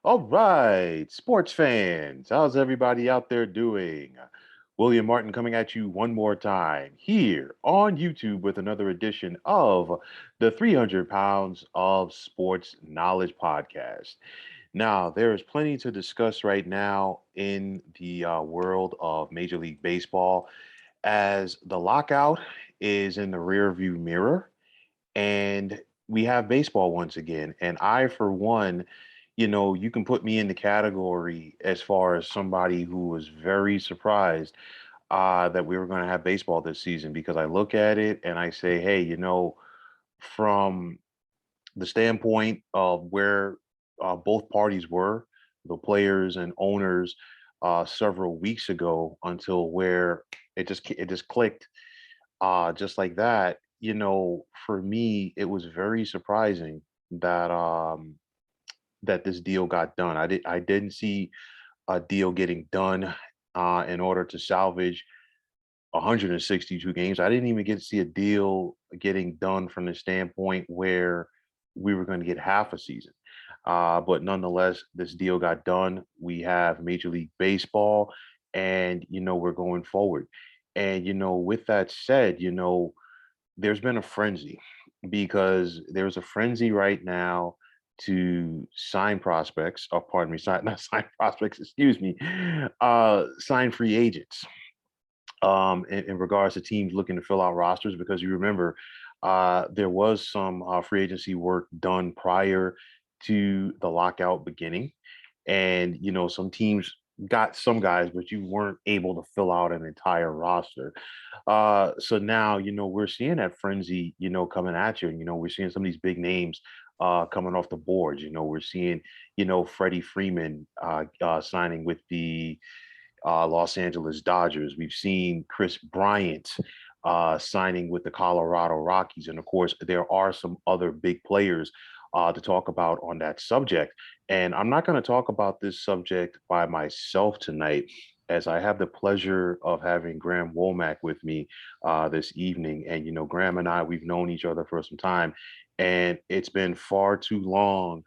All right, sports fans, how's everybody out there doing? William Martin coming at you one more time here on YouTube with another edition of the 300 Pounds of Sports Knowledge podcast. Now, there is plenty to discuss right now in the world of Major League Baseball as the lockout is in the rearview mirror and we have baseball once again. And I, for one, you can put me in the category as far as somebody who was very surprised that we were going to have baseball this season because I look at it and I say, hey, from the standpoint of where both parties were, the players and owners, several weeks ago until where it just clicked just like that, for me, it was very surprising that that this deal got done. I didn't see a deal getting done in order to salvage 162 games. I didn't even get to see a deal getting done from the standpoint where we were going to get half a season. But nonetheless, this deal got done. We have Major League Baseball, and we're going forward. And with that said, there's been a frenzy because there's a frenzy right now to sign prospects, or pardon me, sign, not sign prospects, excuse me, sign free agents in regards to teams looking to fill out rosters because you remember there was some free agency work done prior to the lockout beginning. And, some teams got some guys, but you weren't able to fill out an entire roster. So now, we're seeing that frenzy, coming at you. And, we're seeing some of these big names coming off the boards. We're seeing, Freddie Freeman signing with the Los Angeles Dodgers. We've seen Chris Bryant signing with the Colorado Rockies. And of course, there are some other big players to talk about on that subject. And I'm not going to talk about this subject by myself tonight, as I have the pleasure of having Graham Womack with me this evening. And, Graham and I, we've known each other for some time, and it's been far too long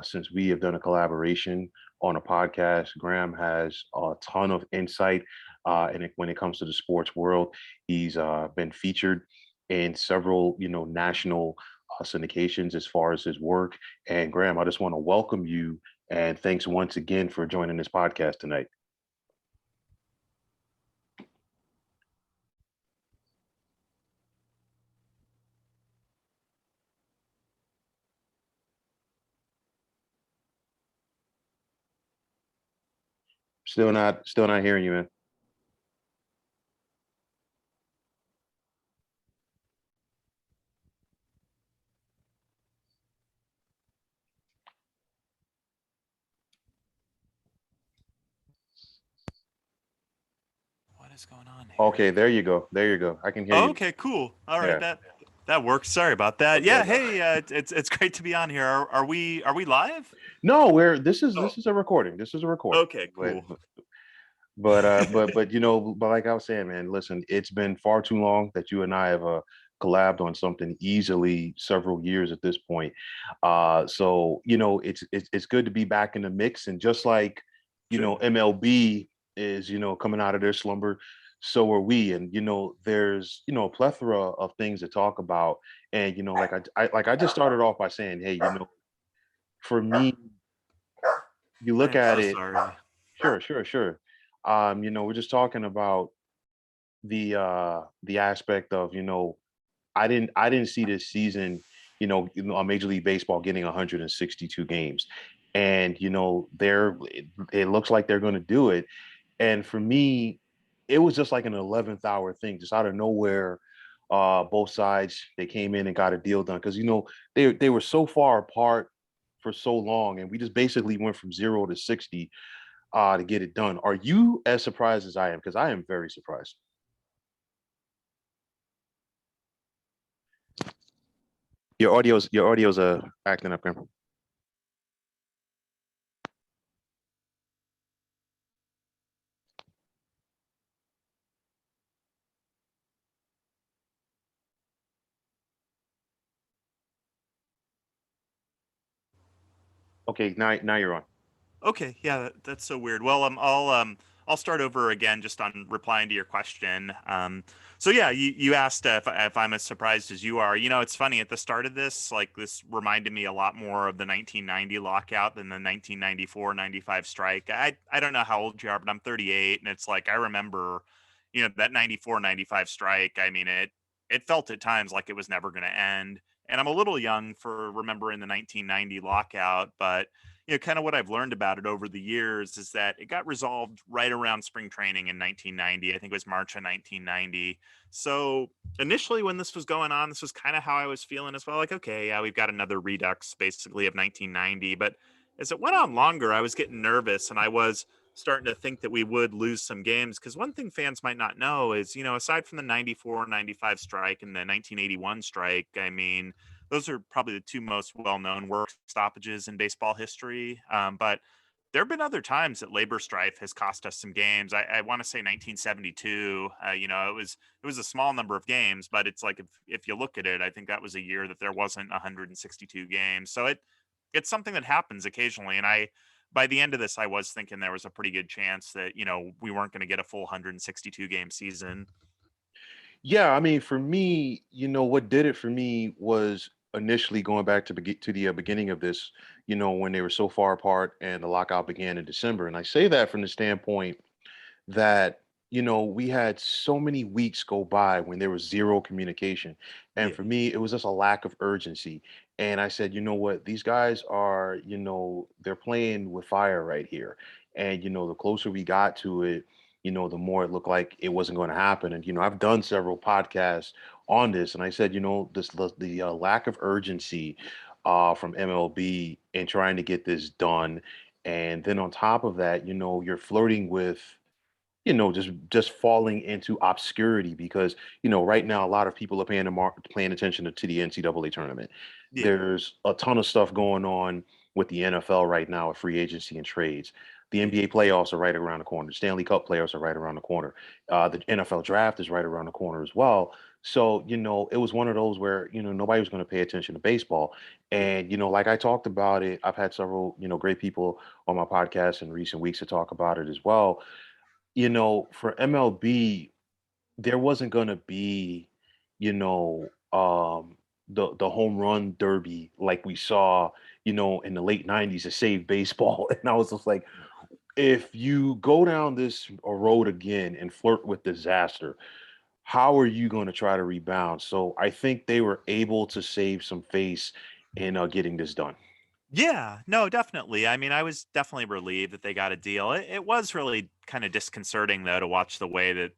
since we have done a collaboration on a podcast. Graham has a ton of insight and when it comes to the sports world. He's been featured in several, national syndications as far as his work. And Graham, I just want to welcome you and thanks once again for joining this podcast tonight. Still not hearing you, man. What is going on here? Okay, there you go. There you go. I can hear Oh, you. okay, cool. All right, Yeah. that works. Sorry about that. Yeah, Okay. hey, it's great to be on here. Are we live? No, we're this is Oh, this is a recording. This is a recording. okay, But cool. but like I was saying, man, listen, it's been far too long that you and I have collabed on something easily several years at this point. So it's good to be back in the mix, and just like Sure. MLB is coming out of their slumber, so are we. And there's a plethora of things to talk about. And like I just started off by saying, hey, for me, you I look am at so it. sorry. Sure, sure, sure. We're just talking about the aspect of, I didn't see this season, on Major League Baseball getting 162 games. And it looks like they're going to do it. And for me, it was just like an 11th hour thing, just out of nowhere. Both sides, they came in and got a deal done because they were so far apart for so long, and we just basically went from 0 to 60 to get it done. Are you as surprised as I am? Because I am very surprised. Your audio's acting up, Graham. Okay, now you're on. Okay, yeah, that's so weird. Well, I'll start over again just on replying to your question. So yeah, you asked if I'm as surprised as you are. You know, it's funny at the start of this, like this reminded me a lot more of the 1990 lockout than the 1994-95 strike. I don't know how old you are, but I'm 38, and it's like I remember, that 94-95 strike. I mean, it felt at times like it was never going to end. And I'm a little young for remembering the 1990 lockout, but kind of what I've learned about it over the years is that it got resolved right around spring training in 1990. I think it was March of 1990. So initially, when this was going on, this was kind of how I was feeling as well. Like, okay, yeah, we've got another redux basically of 1990. But as it went on longer, I was getting nervous and I was starting to think that we would lose some games. Because one thing fans might not know is, aside from the 94-95 strike and the 1981 strike, I mean, those are probably the two most well-known work stoppages in baseball history. But there have been other times that labor strife has cost us some games. I want to say 1972. It was a small number of games, but it's like if you look at it, I think that was a year that there wasn't 162 games. So it's something that happens occasionally. And by the end of this, I was thinking there was a pretty good chance that we weren't going to get a full 162 game season. Yeah, I mean, for me, what did it for me was initially going back to the beginning of this, when they were so far apart and the lockout began in December. And I say that from the standpoint that we had so many weeks go by when there was zero communication, and Yeah. for me it was just a lack of urgency. And I said, you know what, these guys are, they're playing with fire right here. And the closer we got to it, the more it looked like it wasn't going to happen. And I've done several podcasts on this, and I said, the lack of urgency from MLB in trying to get this done. And then on top of that, you're flirting with just falling into obscurity because right now a lot of people are paying attention to the NCAA tournament. Yeah. There's a ton of stuff going on with the NFL right now with free agency and trades. The Yeah. NBA playoffs are right around the corner. Stanley Cup playoffs are right around the corner. The NFL draft is right around the corner as well. So it was one of those where nobody was going to pay attention to baseball. Yeah. And like I talked about it, I've had several great people on my podcast in recent weeks to talk about it as well. For MLB, there wasn't gonna be, you know, the home run derby like we saw, in the late '90s to save baseball. And I was just like, if you go down this road again and flirt with disaster, how are you going to try to rebound? So I think they were able to save some face in getting this done. Yeah, no, definitely. I mean, I was definitely relieved that they got a deal. It was really kind of disconcerting though to watch the way that,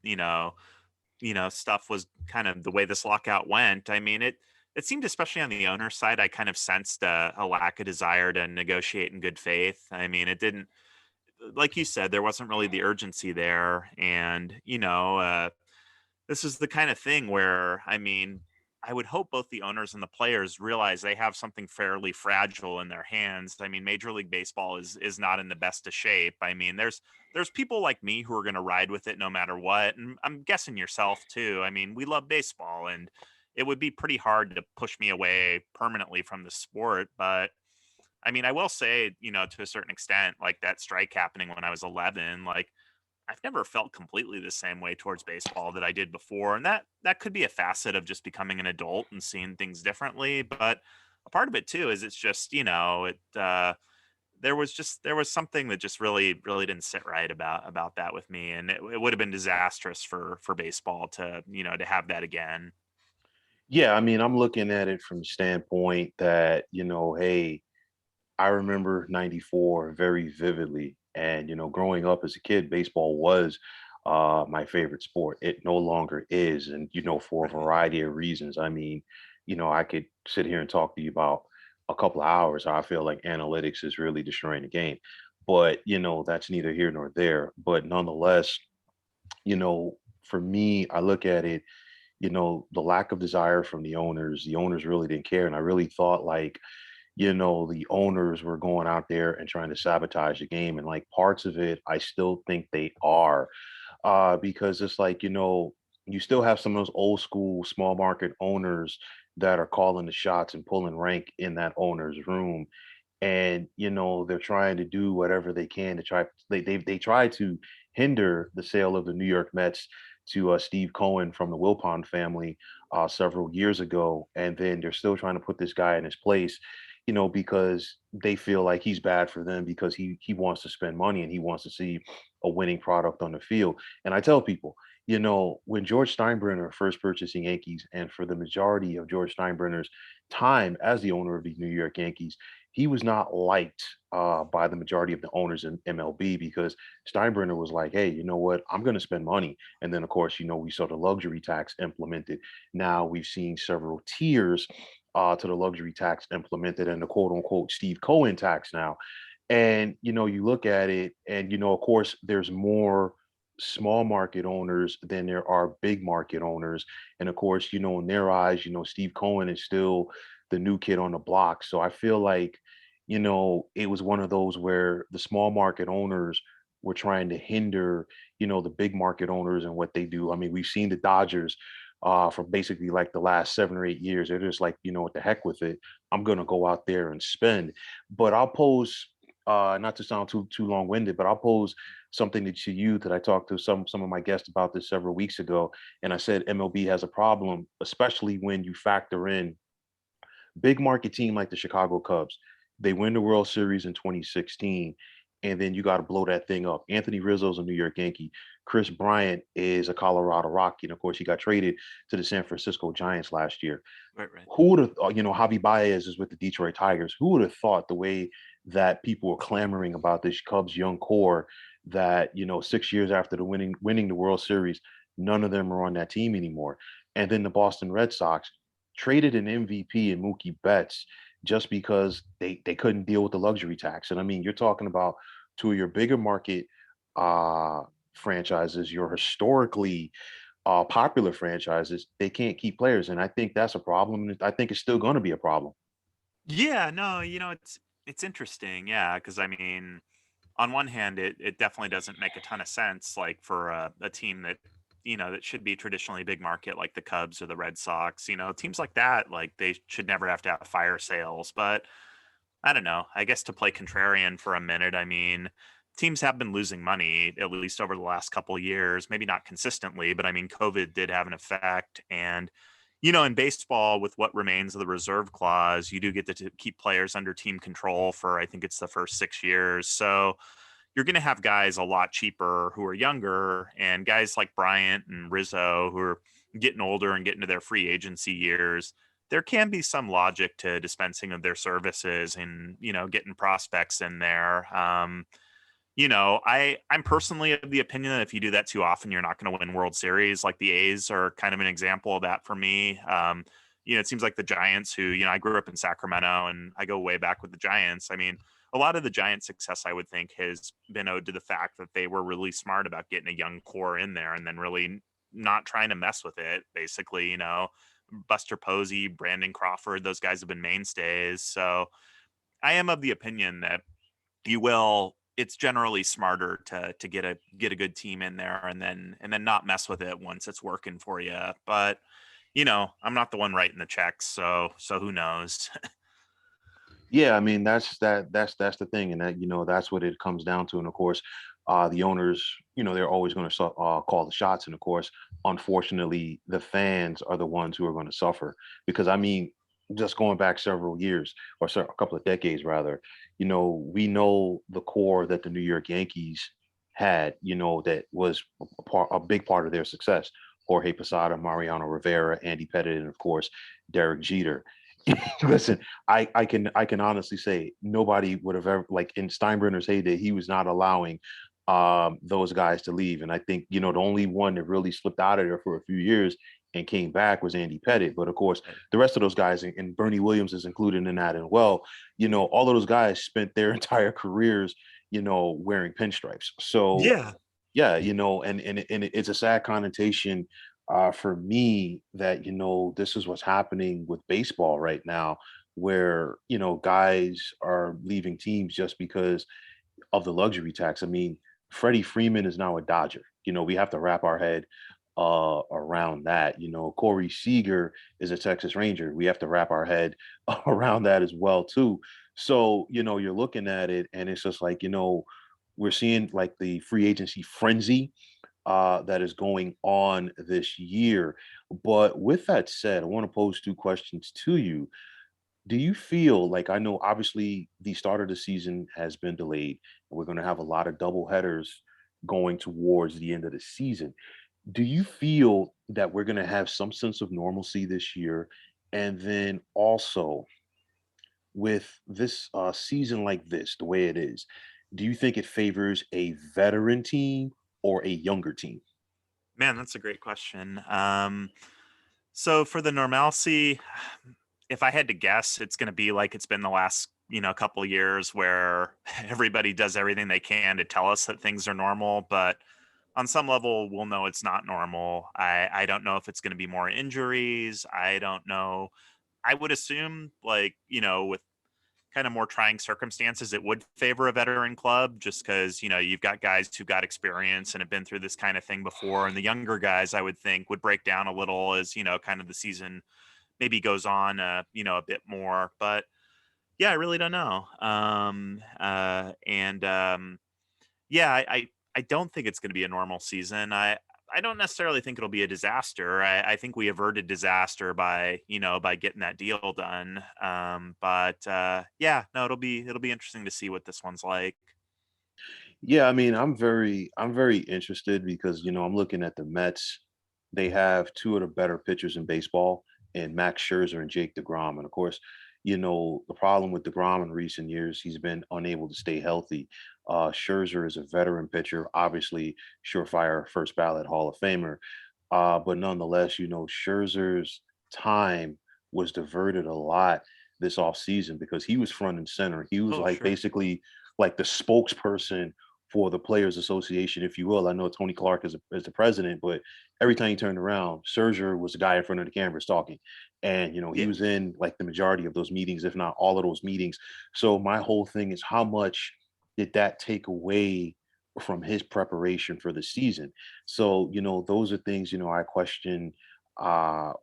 stuff was kind of the way this lockout went. I mean, it seemed especially on the owner side, I kind of sensed a lack of desire to negotiate in good faith. I mean, it didn't like you said, there wasn't really the urgency there. And, this is the kind of thing where, I mean, I would hope both the owners and the players realize they have something fairly fragile in their hands. I mean, Major League Baseball is not in the best of shape. I mean, there's people like me who are going to ride with it no matter what, and I'm guessing yourself too. I mean, we love baseball, and it would be pretty hard to push me away permanently from the sport. But I mean, I will say, to a certain extent, like that strike happening when I was 11, like I've never felt completely the same way towards baseball that I did before, and that could be a facet of just becoming an adult and seeing things differently. But a part of it too is it's just it. There was something that just really didn't sit right about that with me, and it would have been disastrous for baseball to to have that again. Yeah, I mean, I'm looking at it from the standpoint that, hey, I remember 94 very vividly. And, growing up as a kid, baseball was my favorite sport. It no longer is. And, for a Right. variety of reasons. I mean, I could sit here and talk to you about a couple of hours how I feel like analytics is really destroying the game. But, that's neither here nor there. But nonetheless, for me, I look at it, the lack of desire from the owners really didn't care. And I really thought like, the owners were going out there and trying to sabotage the game. And like parts of it, I still think they are, because it's like, you still have some of those old school small market owners that are calling the shots and pulling rank in that owner's room. and they're trying to do whatever they can to try. They try to hinder the sale of the New York Mets to Steve Cohen from the Wilpon family several years ago, and then they're still trying to put this guy in his place, because they feel like he's bad for them because he wants to spend money and he wants to see a winning product on the field. And I tell people, when George Steinbrenner first purchased the Yankees, and for the majority of George Steinbrenner's time as the owner of the New York Yankees, he was not liked by the majority of the owners in MLB because Steinbrenner was like, hey, you know what? I'm going to spend money. And then, of course, we saw the luxury tax implemented. Now we've seen several tiers to the luxury tax implemented and the quote unquote Steve Cohen tax now. And, you look at it and, of course, there's more small market owners than there are big market owners. And of course, in their eyes, Steve Cohen is still the new kid on the block. So I feel like, it was one of those where the small market owners were trying to hinder, the big market owners and what they do. I mean, we've seen the Dodgers for basically like the last 7 or 8 years. They're just like, what the heck with it. I'm gonna go out there and spend. But I'll pose not to sound too long-winded, but I'll pose something to you that I talked to some of my guests about this several weeks ago. And I said MLB has a problem, especially when you factor in big market team like the Chicago Cubs. They win the World Series in 2016, and then you got to blow that thing up. Anthony Rizzo's a New York Yankee. Chris Bryant is a Colorado Rocky, and of course, he got traded to the San Francisco Giants last year. Right, right. Who would have, Javi Baez is with the Detroit Tigers. Who would have thought the way that people were clamoring about this Cubs young core that 6 years after the winning the World Series, none of them are on that team anymore. And then the Boston Red Sox traded an MVP in Mookie Betts just because they couldn't deal with the luxury tax. And I mean, you're talking about two of your bigger market uh franchises, your historically popular franchises, they can't keep players. And I think that's a problem. And I think it's still going to be a problem. Yeah, no, it's interesting, yeah, because I mean, on one hand, it definitely doesn't make a ton of sense, like for a team that that should be traditionally big market, like the Cubs or the Red Sox. Teams like that, like they should never have to have fire sales. But I don't know. I guess to play contrarian for a minute, I mean, teams have been losing money at least over the last couple of years. Maybe not consistently, but I mean, COVID did have an effect, and in baseball, with what remains of the reserve clause, you do get to keep players under team control for, I think it's the first 6 years. So you're going to have guys a lot cheaper who are younger, and guys like Bryant and Rizzo who are getting older and getting to their free agency years. There can be some logic to dispensing of their services and, getting prospects in there. I'm personally of the opinion that if you do that too often, you're not going to win World Series. Like the A's are kind of an example of that for me. It seems like the Giants, who, I grew up in Sacramento and I go way back with the Giants. I mean, a lot of the Giants' success, I would think, has been owed to the fact that they were really smart about getting a young core in there and then really not trying to mess with it. Basically, Buster Posey, Brandon Crawford, those guys have been mainstays. So I am of the opinion that it's generally smarter to get a good team in there and then not mess with it once it's working for you. But I'm not the one writing the checks, so who knows? Yeah, I mean that's the thing, and that's what it comes down to. And of course, the owners, they're always going to call the shots. And of course, unfortunately, the fans are the ones who are going to suffer because I mean, just going back several years or a couple of decades rather, we know the core that the New York Yankees had, that was a big part of their success. Jorge Posada, Mariano Rivera, Andy Pettit, and of course, Derek Jeter. Listen, I can honestly say nobody would have ever, like in Steinbrenner's heyday, he was not allowing those guys to leave. And I think, the only one that really slipped out of there for a few years and came back was Andy Pettit. But of course, the rest of those guys, and Bernie Williams is included in that as well, all of those guys spent their entire careers, wearing pinstripes. So Yeah. yeah, and it's a sad connotation for me that this is what's happening with baseball right now, where guys are leaving teams just because of the luxury tax. I mean, Freddie Freeman is now a Dodger. We have to wrap our head around that. Corey Seager is a Texas Ranger. We have to wrap our head around that as well too. So, you're looking at it and it's just like, we're seeing like the free agency frenzy that is going on this year. But with that said, I want to pose two questions to you. Do you feel like, I know obviously the start of the season has been delayed, and we're going to have a lot of double headers going towards the end of the season. Do you feel that we're going to have some sense of normalcy this year? And then also, with this season like this, the way it is, do you think it favors a veteran team or a younger team? Man, that's a great question. So for the normalcy, if I had to guess, it's going to be like it's been the last, couple years where everybody does everything they can to tell us that things are normal, but on some level, we'll know it's not normal. I don't know if it's going to be more injuries. I don't know. I would assume, like, with kind of more trying circumstances, it would favor a veteran club just because, you've got guys who got experience and have been through this kind of thing before. And the younger guys, I would think, would break down a little as, kind of the season maybe goes on, a bit more. But yeah, I really don't know. And Yeah, I don't think it's going to be a normal season. I don't necessarily think it'll be a disaster. I think we averted disaster by by getting that deal done. But Yeah, no, it'll be interesting to see what this one's like. Yeah, I mean, I'm very interested because, I'm looking at the Mets. They have two of the better pitchers in baseball, and Max Scherzer and Jake Degrom. And of course, the problem with Degrom in recent years, he's been unable to stay healthy. Scherzer is a veteran pitcher, obviously surefire first ballot Hall of Famer. But nonetheless, Scherzer's time was diverted a lot this offseason because he was front and center. He was Oh, like sure. basically like the spokesperson for the Players Association, if you will. I know Tony Clark is the president, but every time he turned around, Scherzer was the guy in front of the cameras talking. And, he Yeah. was in like the majority of those meetings, if not all of those meetings. So my whole thing is, how much did that take away from his preparation for the season? So, those are things, I question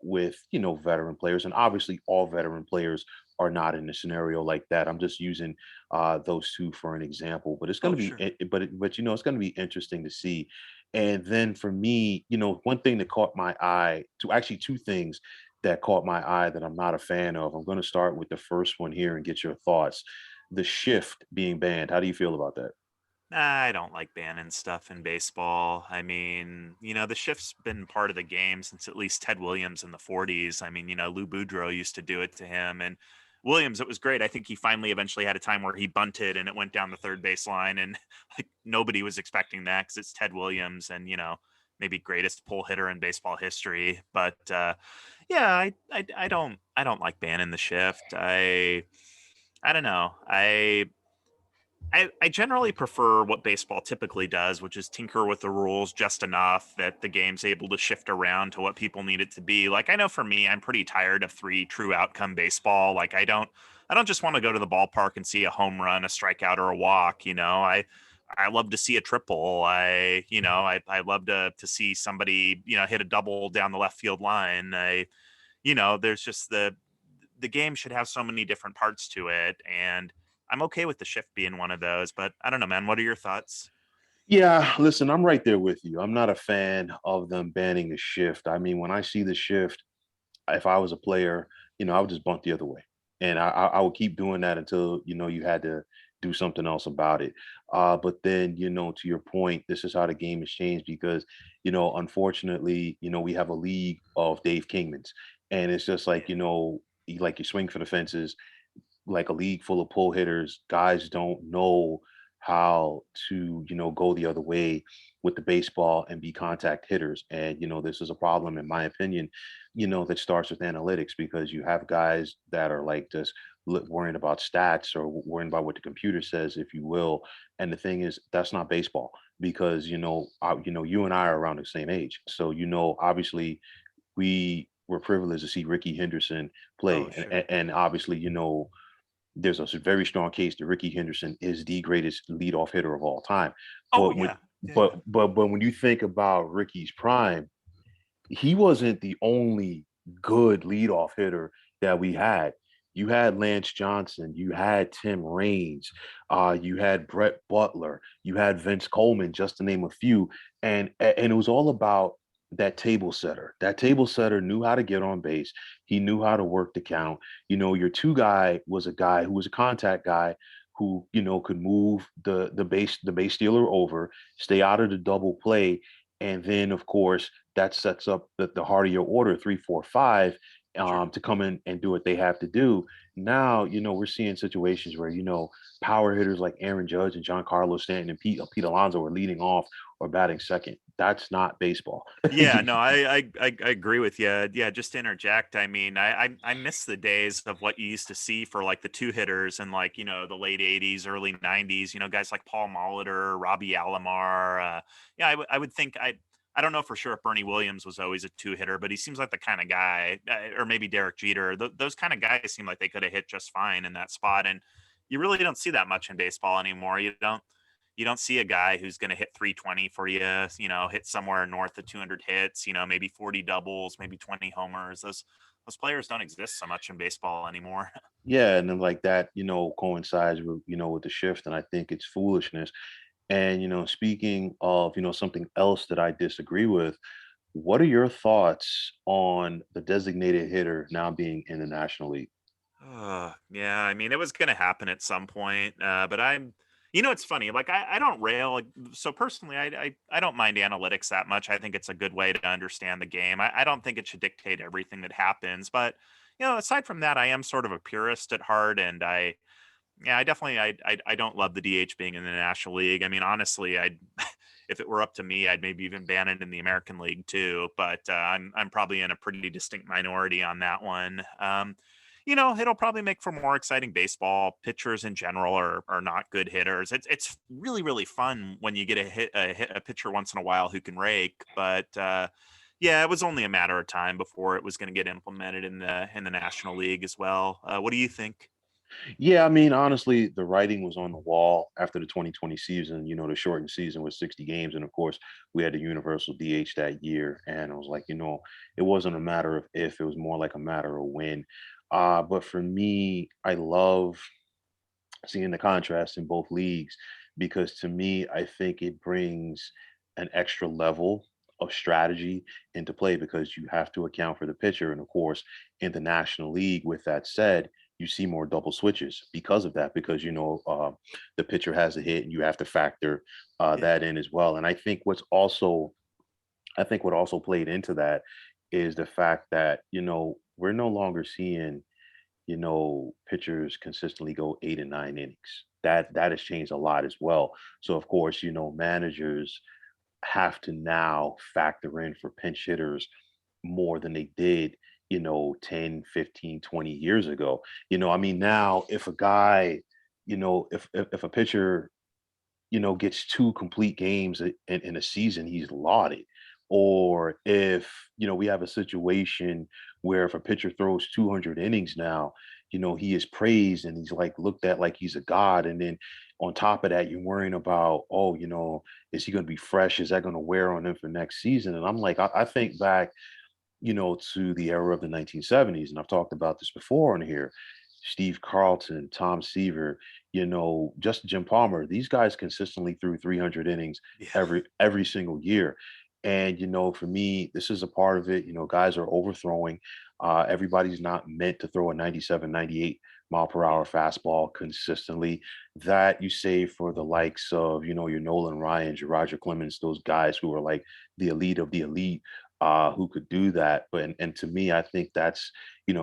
with, veteran players. And obviously all veteran players are not in a scenario like that. I'm just using those two for an example, but it's going Oh, to be, sure. but it's going to be interesting to see. And then for me, one thing that caught my eye, two things that caught my eye that I'm not a fan of. I'm going to start with the first one here and get your thoughts. The shift being banned. How do you feel about that? I don't like banning stuff in baseball. I mean, the shift's been part of the game since at least Ted Williams in the 40s. I mean, Lou Boudreau used to do it to him. And Williams, it was great. I think he finally eventually had a time where he bunted and it went down the third base line. And like nobody was expecting that because it's Ted Williams and, maybe greatest pull hitter in baseball history. But Yeah, I don't like banning the shift. I don't know. I generally prefer what baseball typically does, which is tinker with the rules just enough that the game's able to shift around to what people need it to be. Like I know for me, I'm pretty tired of three true outcome baseball. Like I don't just want to go to the ballpark and see a home run, a strikeout, or a walk. I love to see a triple. I love to see somebody, hit a double down the left field line. There's just the game should have so many different parts to it, and I'm okay with the shift being one of those. But I don't know, man. What are your thoughts? Yeah, listen, I'm right there with you. I'm not a fan of them banning the shift. I mean, when I see the shift, if I was a player, I would just bunt the other way, and I would keep doing that until you had to do something else about it. But then, to your point, this is how the game has changed because, unfortunately, we have a league of Dave Kingmans, and it's just like Yeah. like you swing for the fences, like a league full of pull hitters, guys don't know how to, go the other way with the baseball and be contact hitters. And, this is a problem, in my opinion, that starts with analytics because you have guys that are like just worrying about stats or worrying about what the computer says, if you will. And the thing is, that's not baseball because, you and I are around the same age. So, obviously we were privileged to see Ricky Henderson Oh, play. sure. And obviously, there's a very strong case that Ricky Henderson is the greatest leadoff hitter of all time. Oh, But when yeah. Yeah, yeah. but when you think about Ricky's prime, he wasn't the only good leadoff hitter that we had. You had Lance Johnson, you had Tim Raines, you had Brett Butler, you had Vince Coleman, just to name a few. And it was all about that table setter. That table setter knew how to get on base. He knew how to work the count. Your two guy was a guy who was a contact guy who could move the base stealer over, stay out of the double play, and then of course that sets up the heart of your order 3 4 5 Sure. to come in and do what they have to do. Now, we're seeing situations where, power hitters like Aaron Judge and John Carlos Stanton and Pete Alonso are leading off or batting second. That's not baseball. Yeah, no, I agree with you. Yeah, just to interject, I mean, I miss the days of what you used to see for like the two hitters and like the late '80s, early '90s. Guys like Paul Molitor, Robbie Alomar. Yeah, I would think I don't know for sure if Bernie Williams was always a two hitter, but he seems like the kind of guy, or maybe Derek Jeter. Those kind of guys seem like they could have hit just fine in that spot, and you really don't see that much in baseball anymore. You don't see a guy who's going to hit 320 for you, hit somewhere north of 200 hits, maybe 40 doubles, maybe 20 homers. Those players don't exist so much in baseball anymore. Yeah, and then like that, coincides with the shift, and I think it's foolishness. And speaking of, something else that I disagree with, what are your thoughts on the designated hitter now being in the National League? Yeah, I mean, it was going to happen at some point, but it's funny. Like, I don't rail. So personally, I don't mind analytics that much. I think it's a good way to understand the game. I don't think it should dictate everything that happens, but aside from that, I am sort of a purist at heart, and yeah, I definitely, I don't love the DH being in the National League. I mean, honestly, if it were up to me, I'd maybe even ban it in the American League too. But I'm probably in a pretty distinct minority on that one. It'll probably make for more exciting baseball. Pitchers in general are not good hitters. It's really really fun when you get a pitcher once in a while who can rake. But yeah, it was only a matter of time before it was going to get implemented in the National League as well. What do you think? Yeah, I mean, honestly, the writing was on the wall after the 2020 season. The shortened season was 60 games, and of course, we had the universal DH that year. And I was like, it wasn't a matter of if; it was more like a matter of when. But for me, I love seeing the contrast in both leagues because to me, I think it brings an extra level of strategy into play because you have to account for the pitcher. And of course, in the National League, with that said, you see more double switches because of that, because the pitcher has a hit and you have to factor Yeah. that in as well. And I think what also played into that is the fact that we're no longer seeing pitchers consistently go 8 and 9 innings. That has changed a lot as well. So of course, managers have to now factor in for pinch hitters more than they did, 10, 15, 20 years ago. I mean, now if a guy, if a pitcher gets 2 complete games in a season, he's lauded. Or if, we have a situation where if a pitcher throws 200 innings now, he is praised and he's like looked at like he's a god. And then on top of that, you're worrying about, oh, is he going to be fresh? Is that going to wear on him for next season? And I'm like, I think back, to the era of the 1970s, and I've talked about this before on here. Steve Carlton, Tom Seaver, just Jim Palmer. These guys consistently threw 300 innings Yeah. every single year. And for me, this is a part of it. Guys are overthrowing. Everybody's not meant to throw a 97, 98 mile per Yeah. hour fastball consistently. That you save for the likes of, your Nolan Ryans, your Roger Clemens, those guys who are like the elite of the elite, who could do that. But and to me, I think that's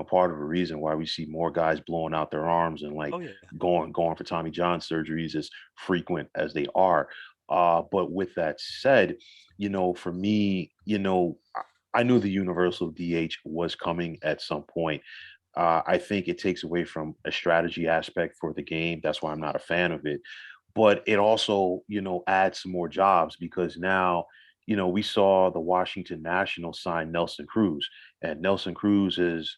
part of the reason why we see more guys blowing out their arms and like Oh yeah. going for Tommy John surgeries as frequent as they are. But with that said, for me, I knew the universal DH was coming at some point. I think it takes away from a strategy aspect for the game. That's why I'm not a fan of it. But it also, adds some more jobs because now, we saw the Washington Nationals sign Nelson Cruz, and Nelson Cruz is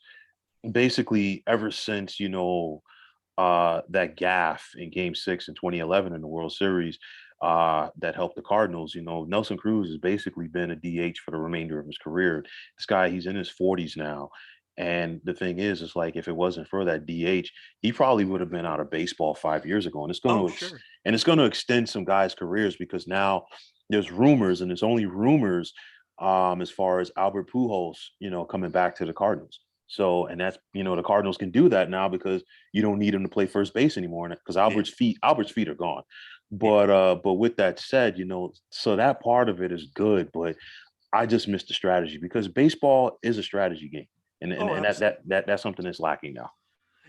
basically ever since, that gaff in Game 6 in 2011 in the World Series that helped the Cardinals. Nelson Cruz has basically been a DH for the remainder of his career. This guy, he's in his 40s now. And the thing is like if it wasn't for that DH, he probably would have been out of baseball 5 years ago. And Oh, sure. it's going to extend some guys' careers because now there's rumors, and it's only rumors as far as Albert Pujols, coming back to the Cardinals. So, and that's the Cardinals can do that now because you don't need him to play first base anymore because Yeah. Albert's feet are gone. Yeah. But with that said, so that part of it is good, but I just missed the strategy because baseball is a strategy game, and and, Oh, and that's something that's lacking now.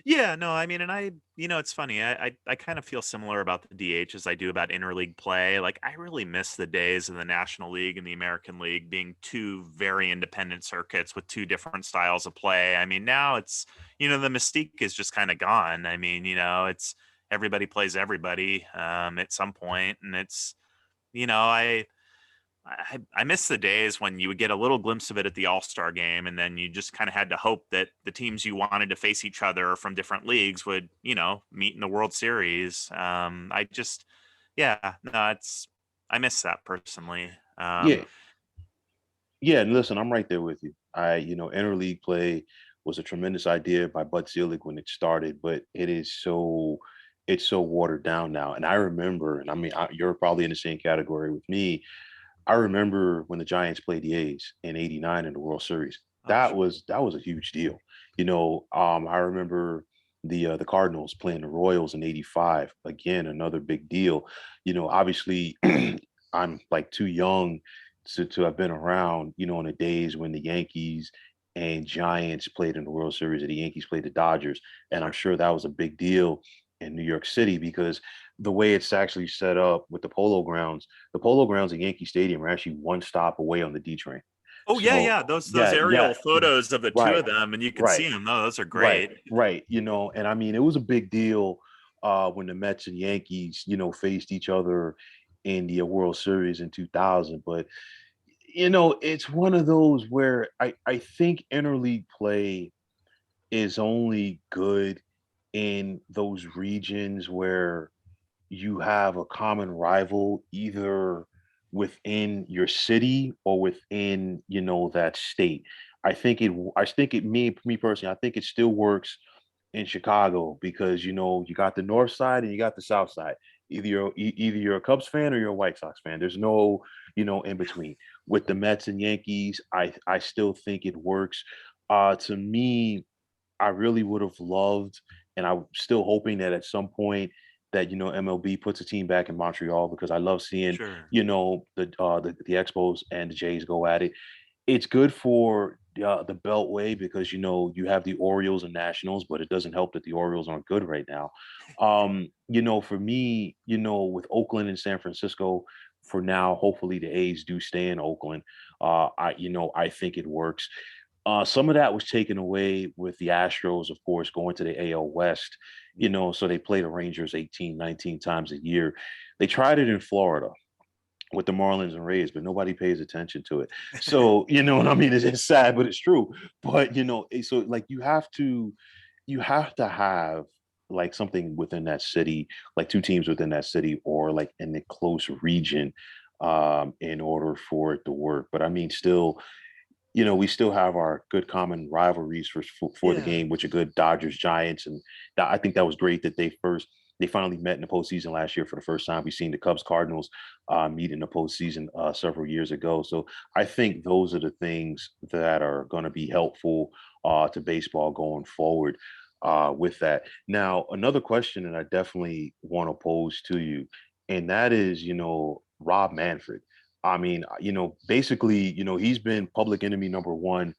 yeah, no, I mean, and it's funny. I kind of feel similar about the DH as I do about interleague play. Like, I really miss the days of the National League and the American League being two very independent circuits with two different styles of play. I mean, now it's, the mystique is just kind of gone. I mean, it's everybody plays everybody at some point, and it's, I miss the days when you would get a little glimpse of it at the All-Star game, and then you just kind of had to hope that the teams you wanted to face each other from different leagues would, meet in the World Series. Yeah, no, I miss that personally. Yeah, yeah, and listen, I'm right there with you. Interleague play was a tremendous idea by Bud Selig when it started, but it's so watered down now. And I remember, and I mean, you're probably in the same category with me. I remember when the Giants played the A's in '89 in the World Series. Oh, sure. That was a huge deal. I remember the Cardinals playing the Royals in '85. Again, another big deal. Obviously, I'm like too young to have been around. In the days when the Yankees and Giants played in the World Series, or the Yankees played the Dodgers, and I'm Sure. sure that was a big deal in New York City because the way it's actually set up with the Polo Grounds at Yankee Stadium are actually one stop away on the D train. Oh, yeah, So yeah. Those yeah, yeah, aerial photos of the two right, of them, and you can right, see them. Oh, those are right, great. right. And I mean, it was a big deal when the Mets and Yankees, faced each other in the World Series in 2000. But it's one of those where I think interleague play is only good in those regions where you have a common rival either within your city or within that state. Me personally, I think it still works in Chicago because you got the north side and you got the south side. Either you're a Cubs fan or you're a White Sox fan. There's no in between. With the Mets and Yankees, I still think it works. To me, I really would have loved, and I'm still hoping that at some point that MLB puts a team back in Montreal because I love seeing Sure. the Expos and the Jays go at it. It's good for the Beltway because you have the Orioles and Nationals, but it doesn't help that the Orioles aren't good right now. For me, with Oakland and San Francisco, for now, hopefully the A's do stay in Oakland. I think it works. Some of that was taken away with the Astros, of course, going to the AL West, so they play the Rangers 18, 19 times a year. They tried it in Florida with the Marlins and Rays, but nobody pays attention to it. So, you know what I mean? It's sad, but it's true. But, so like you have to have like something within that city, like two teams within that city or like in the close region in order for it to work. But I mean, still, we still have our good common rivalries for the Yeah. game, which are good Dodgers Giants, and I think that was great that they finally met in the postseason last year for the first time. We've seen the Cubs Cardinals meet in the postseason several years ago, so I think those are the things that are going to be helpful to baseball going forward. With that, now another question that I definitely want to pose to you, and that is, Rob Manfred. I mean, basically, he's been public enemy number one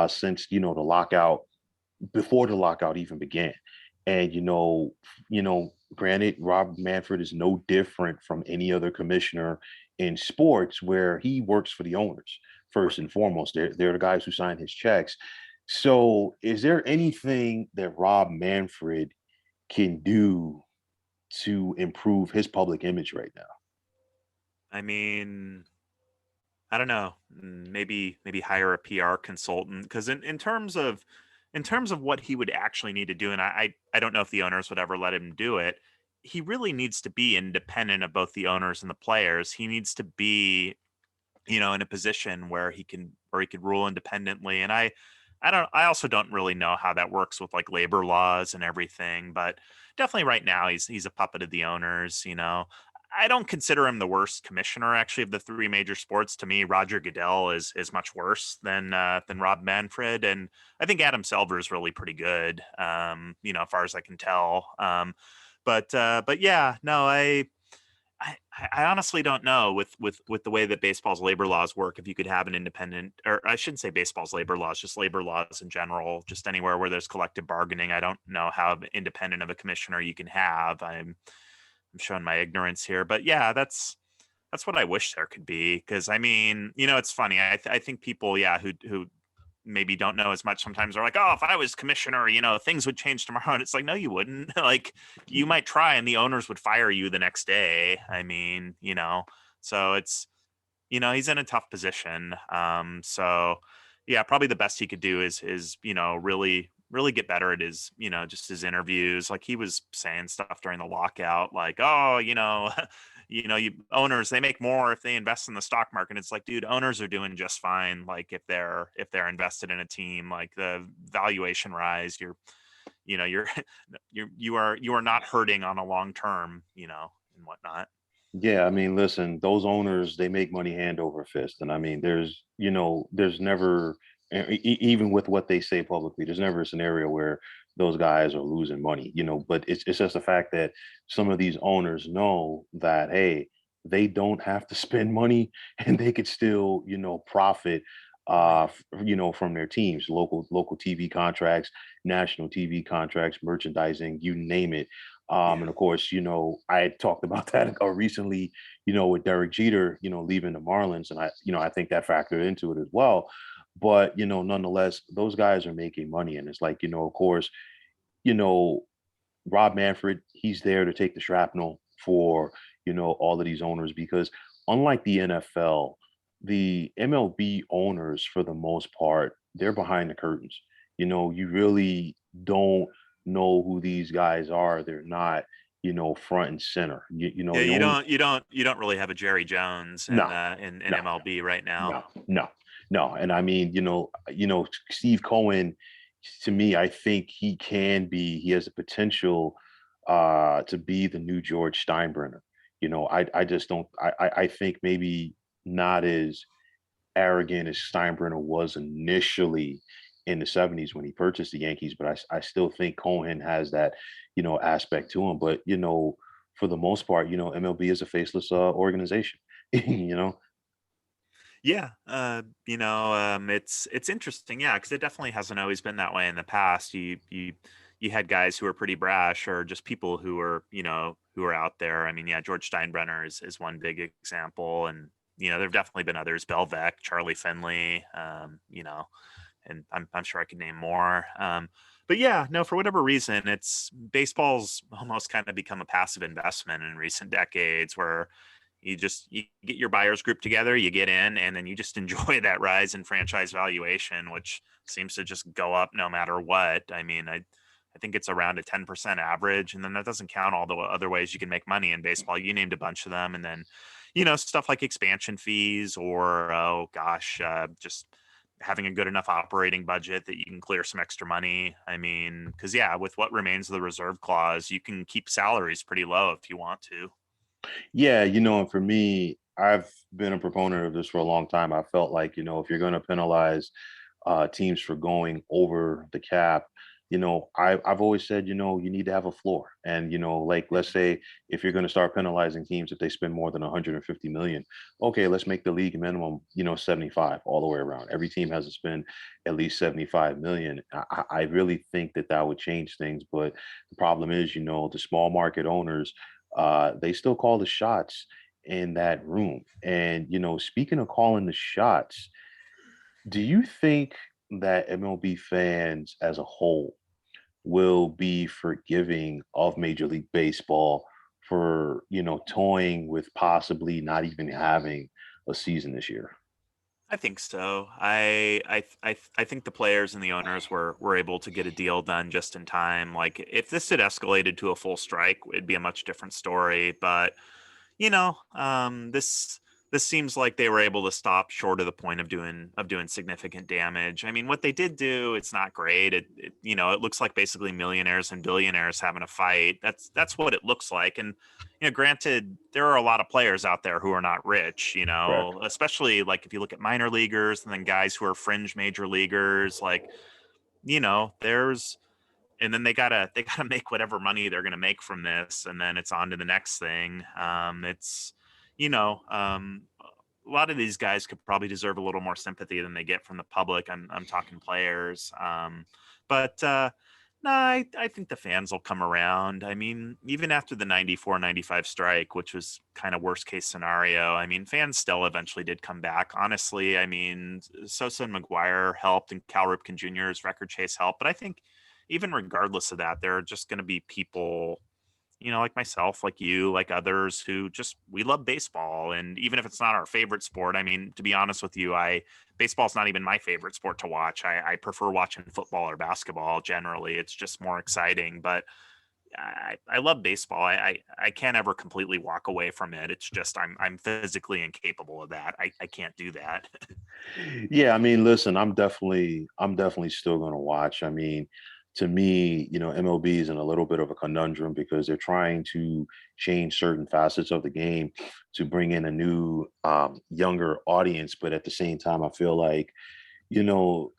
since the lockout, before the lockout even began. And granted, Rob Manfred is no different from any other commissioner in sports, where he works for the owners first Right. and foremost. They're the guys who sign his checks. So, is there anything that Rob Manfred can do to improve his public image right now? I mean, I don't know. Maybe hire a PR consultant because in terms of what he would actually need to do, and I don't know if the owners would ever let him do it. He really needs to be independent of both the owners and the players. He needs to be, in a position where he could rule independently. And I also don't really know how that works with like labor laws and everything, but definitely right now he's a puppet of the owners, you know. I don't consider him the worst commissioner actually of the three major sports. To me, Roger Goodell is much worse than Rob Manfred, and I think Adam Silver is really pretty good. You know, as far as I can tell. But yeah, no, I honestly don't know with the way that baseball's labor laws work. If you could have an independent, or I shouldn't say baseball's labor laws, just labor laws in general, just anywhere where there's collective bargaining, I don't know how independent of a commissioner you can have. I'm showing my ignorance here, but yeah, that's what I wish there could be. Because I mean, you know, it's funny. I think people, yeah, who maybe don't know as much sometimes are like, oh, if I was commissioner, you know, things would change tomorrow. And it's like, no, you wouldn't. Like, you might try and the owners would fire you the next day. I mean, you know, so it's, you know, he's in a tough position. So yeah, probably the best he could do is, you know, really get better at his, you know, just his interviews. Like he was saying stuff during the lockout, like, oh, you know, you know, you owners, they make more if they invest in the stock market. It's like, dude, owners are doing just fine. Like if they're invested in a team, like the valuation rise, you're, you know, you're you are not hurting on a long term, you know, and whatnot. Yeah, I mean, listen, those owners, they make money hand over fist. And I mean, there's never, even with what they say publicly, there's never a scenario where those guys are losing money, but it's just the fact that some of these owners know that, hey, they don't have to spend money and they could still, profit, Right. from their teams, local TV contracts, national TV contracts, merchandising, you name it. Yeah. And of course, I had talked about that recently, with Derek Jeter, leaving the Marlins. And I think that factored into it as well. But, nonetheless, those guys are making money. And it's like, of course, you know, Rob Manfred, he's there to take the shrapnel for, all of these owners because unlike the NFL, the MLB owners, for the most part, they're behind the curtains. You really don't know who these guys are. They're not, front and center. Yeah, The only you don't really have a Jerry Jones no, in no, MLB right now. no. And I mean, Steve Cohen, to me, I think he has the potential to be the new George Steinbrenner. I just don't I think maybe not as arrogant as Steinbrenner was initially in the 70s when he purchased the Yankees, but I still think Cohen has that, aspect to him. But, for the most part, MLB is a faceless organization, you know? Yeah, it's interesting, yeah, because it definitely hasn't always been that way in the past. You had guys who were pretty brash, or just people who were, who are out there. I mean, yeah, George Steinbrenner is one big example, and there've definitely been others: Belvec, Charlie Finley, and I'm sure I could name more. But yeah, no, for whatever reason, it's baseball's almost kind of become a passive investment in recent decades, where you get your buyers group together, you get in, and then you just enjoy that rise in franchise valuation, which seems to just go up no matter what. I mean, I think it's around a 10% average, and then that doesn't count all the other ways you can make money in baseball. You named a bunch of them, and then stuff like expansion fees, or oh gosh, just having a good enough operating budget that you can clear some extra money. I mean, because yeah, with what remains of the reserve clause, you can keep salaries pretty low if you want to. Yeah, and for me, I've been a proponent of this for a long time. I felt like, if you're going to penalize teams for going over the cap, I've always said, you need to have a floor. And, like, let's say if you're going to start penalizing teams if they spend more than 150 million, okay, let's make the league minimum, 75 all the way around. Every team has to spend at least 75 million. I really think that that would change things. But the problem is, the small market owners, they still call the shots in that room. And, speaking of calling the shots, do you think that MLB fans as a whole will be forgiving of Major League Baseball for, toying with possibly not even having a season this year? I think so. I think the players and the owners were able to get a deal done just in time. Like if this had escalated to a full strike, it'd be a much different story. But this this seems like they were able to stop short of the point of doing significant damage. I mean, what they did do, it's not great. It looks like basically millionaires and billionaires having a fight. That's what it looks like. And granted, there are a lot of players out there who are not rich. Correct. Especially like if you look at minor leaguers and then guys who are fringe major leaguers, like there's and then they gotta make whatever money they're gonna make from this, and then it's on to the next thing. It's you know, a lot of these guys could probably deserve a little more sympathy than they get from the public. I'm talking players, but no, I think the fans will come around. I mean, even after the 94-95 strike, which was kind of worst case scenario, I mean, fans still eventually did come back. Honestly, I mean, Sosa and McGuire helped, and Cal Ripken Jr.'s record chase helped. But I think even regardless of that, there are just going to be people, like myself, like you, like others who just, we love baseball. And even if it's not our favorite sport, I mean, to be honest with you, baseball's not even my favorite sport to watch. I prefer watching football or basketball generally. It's just more exciting. But I love baseball. I can't ever completely walk away from it. It's just I'm physically incapable of that. I can't do that. Yeah, I mean, listen, I'm definitely still going to watch. I mean, to me, MLB is in a little bit of a conundrum because they're trying to change certain facets of the game to bring in a new, younger audience, but at the same time, I feel like, you know,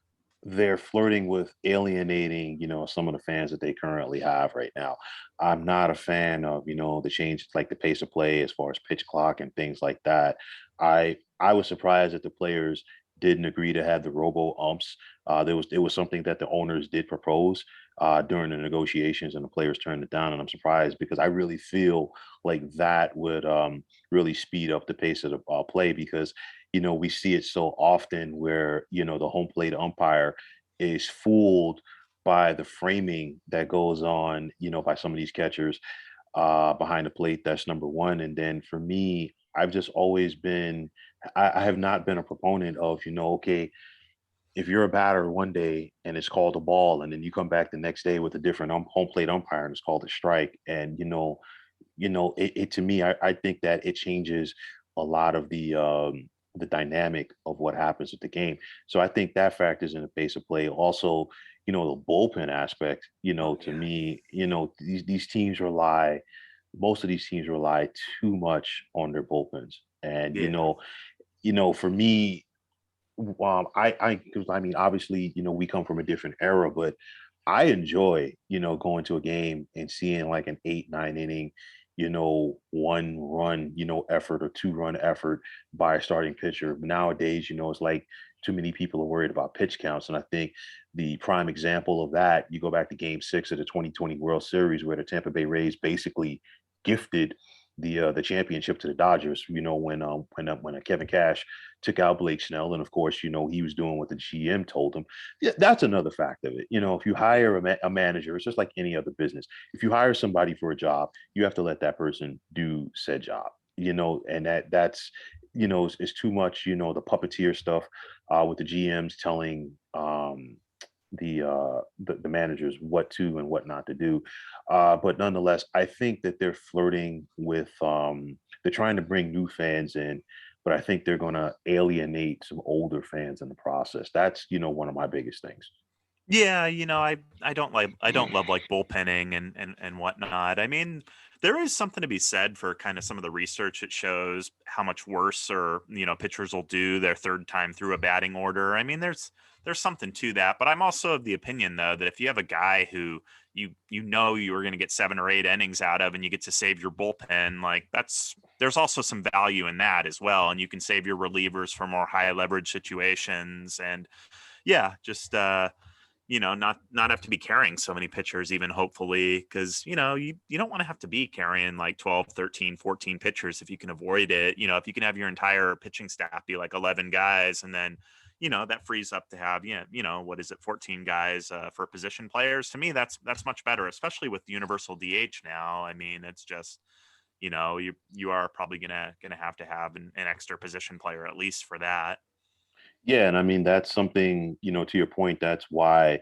they're flirting with alienating, some of the fans that they currently have right now. I'm not a fan of, the change, like the pace of play as far as pitch clock and things like that. I was surprised that the players didn't agree to have the robo umps. It was something that the owners did propose during the negotiations, and the players turned it down. And I'm surprised because I really feel like that would really speed up the pace of the play because we see it so often where, the home plate umpire is fooled by the framing that goes on, by some of these catchers behind the plate. That's number one. And then for me, I've just always been, I have not been a proponent of, okay, if you're a batter one day and it's called a ball, and then you come back the next day with a different home plate umpire and it's called a strike, and it to me, I think that it changes a lot of the dynamic of what happens with the game. So I think that factors in the pace of play. Also, the bullpen aspect, Oh to yeah. me, these teams most of these teams rely too much on their bullpens. And Yeah. for me, because I mean, obviously, we come from a different era, but I enjoy, going to a game and seeing like an 8, 9 inning, one run, effort or 2 run effort by a starting pitcher. Nowadays, it's like too many people are worried about pitch counts. And I think the prime example of that, you go back to game 6 of the 2020 World Series, where the Tampa Bay Rays basically gifted the championship to the Dodgers, when Kevin Cash took out Blake Snell. And of course, he was doing what the GM told him. Yeah, that's another fact of it. If you hire a manager, it's just like any other business. If you hire somebody for a job, you have to let that person do said job. And that's is too much. The puppeteer stuff with the GMs telling the managers what to and what not to do. But nonetheless, I think that they're flirting with they're trying to bring new fans in, but I think they're going to alienate some older fans in the process. That's one of my biggest things. Yeah, I don't love like bullpenning and whatnot. I mean, there is something to be said for kind of some of the research that shows how much worse or pitchers will do their third time through a batting order. I mean, there's something to that, but I'm also of the opinion though that if you have a guy who you are going to get 7 or 8 innings out of, and you get to save your bullpen, like there's also some value in that as well, and you can save your relievers for more high leverage situations. And yeah, just not have to be carrying so many pitchers, even hopefully, because you don't want to have to be carrying like 12, 13, 14 pitchers if you can avoid it. If you can have your entire pitching staff be like 11 guys, and then that frees up to have what is it, 14 guys for position players. To me, that's much better, especially with universal DH now. I mean, it's just you are probably gonna have to have an extra position player at least for that. Yeah, and I mean that's something, to your point, that's why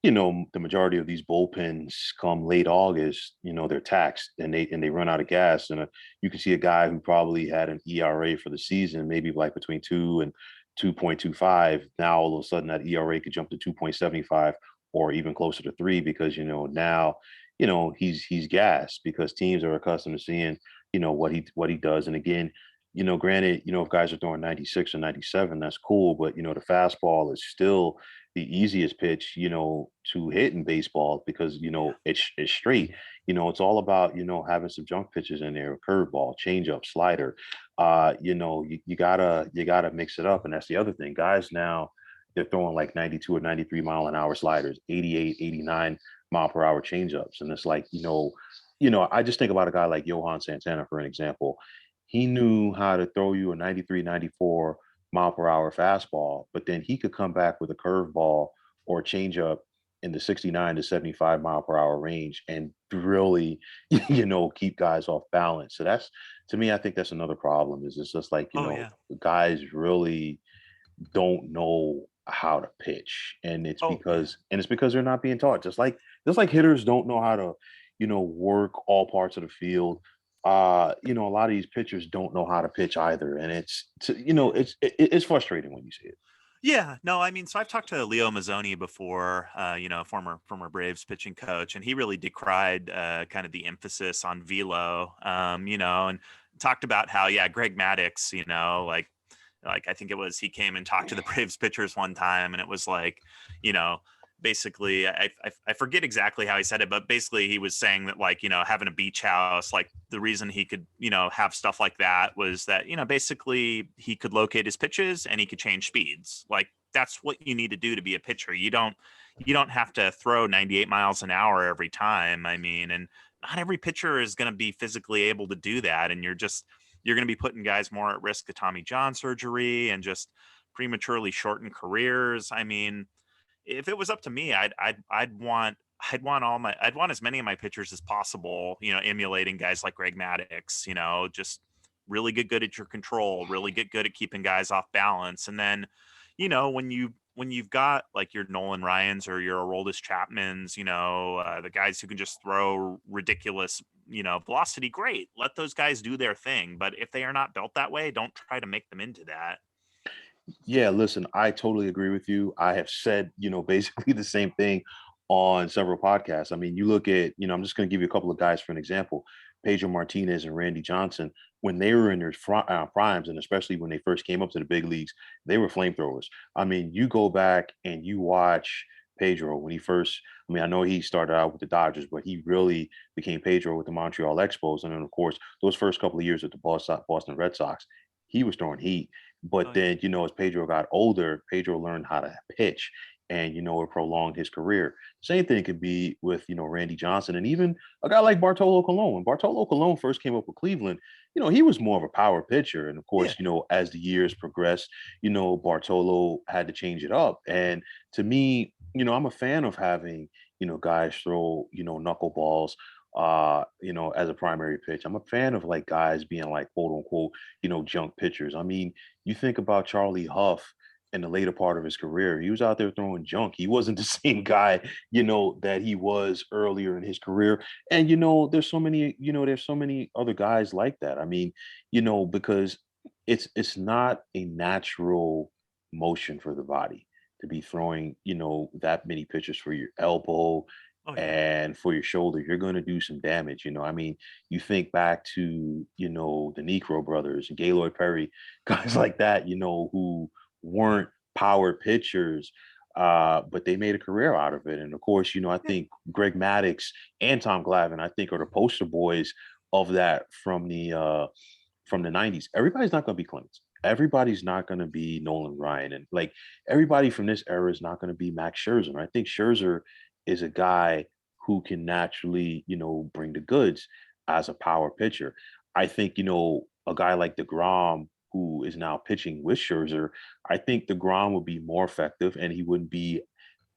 the majority of these bullpens come late August, they're taxed and they run out of gas. And you can see a guy who probably had an ERA for the season, maybe like between 2 and 2.25. Now all of a sudden that ERA could jump to 2.75 or even closer to 3 because now he's gassed because teams are accustomed to seeing what he does. And again, granted, if guys are throwing 96 or 97, that's cool. But the fastball is still the easiest pitch, to hit in baseball because Yeah. it's straight. It's all about having some junk pitches in there, curveball, changeup, slider. You gotta mix it up, and that's the other thing. Guys now they're throwing like 92 or 93 mile an hour sliders, 88, 89 mile per hour changeups, and it's like I just think about a guy like Johan Santana for an example. He knew how to throw you a 93, 94 mile per hour fastball, but then he could come back with a curveball or a changeup in the 69 to 75 mile per hour range and really, keep guys off balance. So that's to me, I think that's another problem. Is it's just like, Oh yeah. guys really don't know how to pitch. And it's Oh yeah. because they're not being taught. Just like hitters don't know how to, work all parts of the field. A lot of these pitchers don't know how to pitch either. And Yeah. it's frustrating when you see it. Yeah, no, I mean, so I've talked to Leo Mazzoni before, former Braves pitching coach, and he really decried kind of the emphasis on velo, and talked about how, yeah, Greg Maddux, like I think it was he came and talked to the Braves pitchers one time, and it was like, you know, basically I forget exactly how he said it, but basically he was saying that like having a beach house, like the reason he could have stuff like that was that basically he could locate his pitches and he could change speeds. Like that's what you need to do to be a pitcher. You don't have to throw 98 miles an hour every time. I mean, and not every pitcher is going to be physically able to do that, and you're going to be putting guys more at risk of Tommy John surgery and just prematurely shortened careers. I mean, if it was up to me, I'd want as many of my pitchers as possible, emulating guys like Greg Maddux, just really get good at your control, really get good at keeping guys off balance. And then, when you've got like your Nolan Ryans or your Aroldis Chapmans, the guys who can just throw ridiculous, velocity, great. Let those guys do their thing. But if they are not built that way, don't try to make them into that. Yeah, listen, I totally agree with you. I have said, basically the same thing on several podcasts. I mean, you look at, I'm just going to give you a couple of guys for an example. Pedro Martinez and Randy Johnson, when they were in their primes, and especially when they first came up to the big leagues, they were flamethrowers. I mean, you go back and you watch Pedro when he first, I mean, I know he started out with the Dodgers, but he really became Pedro with the Montreal Expos. And then, of course, those first couple of years with the Boston Red Sox, he was throwing heat. Oh But yeah. then, as Pedro got older, Pedro learned how to pitch and, it prolonged his career. Same thing could be with, Randy Johnson and even a guy like Bartolo Colon. When Bartolo Colon first came up with Cleveland, he was more of a power pitcher. And of Yeah. course, as the years progressed, Bartolo had to change it up. And to me, I'm a fan of having, guys throw, knuckleballs as a primary pitch. I'm a fan of like guys being like quote unquote, junk pitchers. I mean, you think about Charlie Huff in the later part of his career, he was out there throwing junk. He wasn't the same guy, that he was earlier in his career. And there's so many other guys like that. I mean, because it's not a natural motion for the body to be throwing, that many pitches for your elbow Oh yeah. and for your shoulder. You're going to do some damage. I mean, you think back to, the Necro brothers and Gaylord Perry, guys like that, who Yeah. weren't power pitchers, but they made a career out of it. And of course, I Yeah. think Greg Maddux and Tom Glavine, I think, are the poster boys of that from the 90s. Everybody's not going to be Clemens. Everybody's not going to be Nolan Ryan. And like everybody from this era is not going to be Max Scherzer. I think Scherzer is a guy who can naturally, bring the goods as a power pitcher. I think, a guy like DeGrom, who is now pitching with Scherzer, I think DeGrom would be more effective and he wouldn't be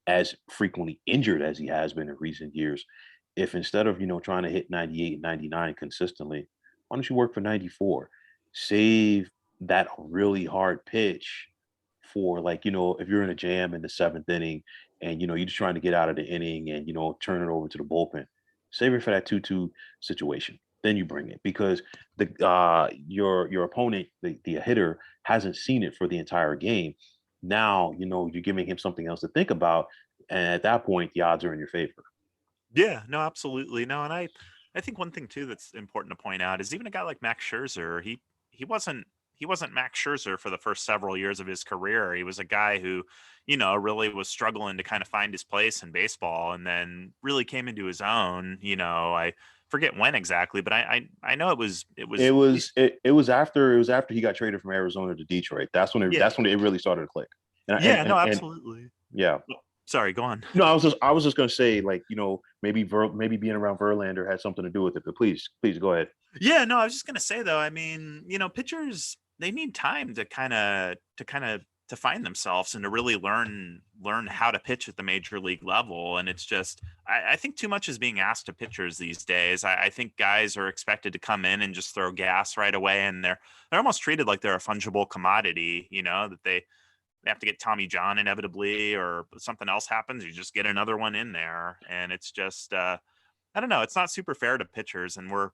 as frequently injured as he has been in recent years. If instead of, trying to hit 98, 99 consistently, why don't you work for 94? Save that really hard pitch for like, if you're in a jam in the seventh inning and you're just trying to get out of the inning and turn it over to the bullpen. Save it for that 2-2 situation. Then you bring it because your opponent, the hitter, hasn't seen it for the entire game. Now, you're giving him something else to think about. And at that point, the odds are in your favor. Yeah, no, absolutely. No, and I think one thing too that's important to point out is even a guy like Max Scherzer, he wasn't he wasn't Max Scherzer for the first several years of his career. He was a guy who, really was struggling to kind of find his place in baseball and then really came into his own. I forget when exactly, but I know it was at least It was after he got traded from Arizona to Detroit. yeah. That's when it really started to click. Yeah, no, absolutely. Yeah. Oh, sorry, go on. No, I was just gonna say, like, maybe being around Verlander had something to do with it, but please go ahead. Yeah, no, I was just gonna say though, I mean, pitchers they need time to find themselves and to really learn how to pitch at the major league level. And it's just I think too much is being asked of pitchers these days. I think guys are expected to come in and just throw gas right away, and they're almost treated like they're a fungible commodity, that they have to get Tommy John inevitably or something else happens, you just get another one in there. And it's just I don't know. It's not super fair to pitchers, and we're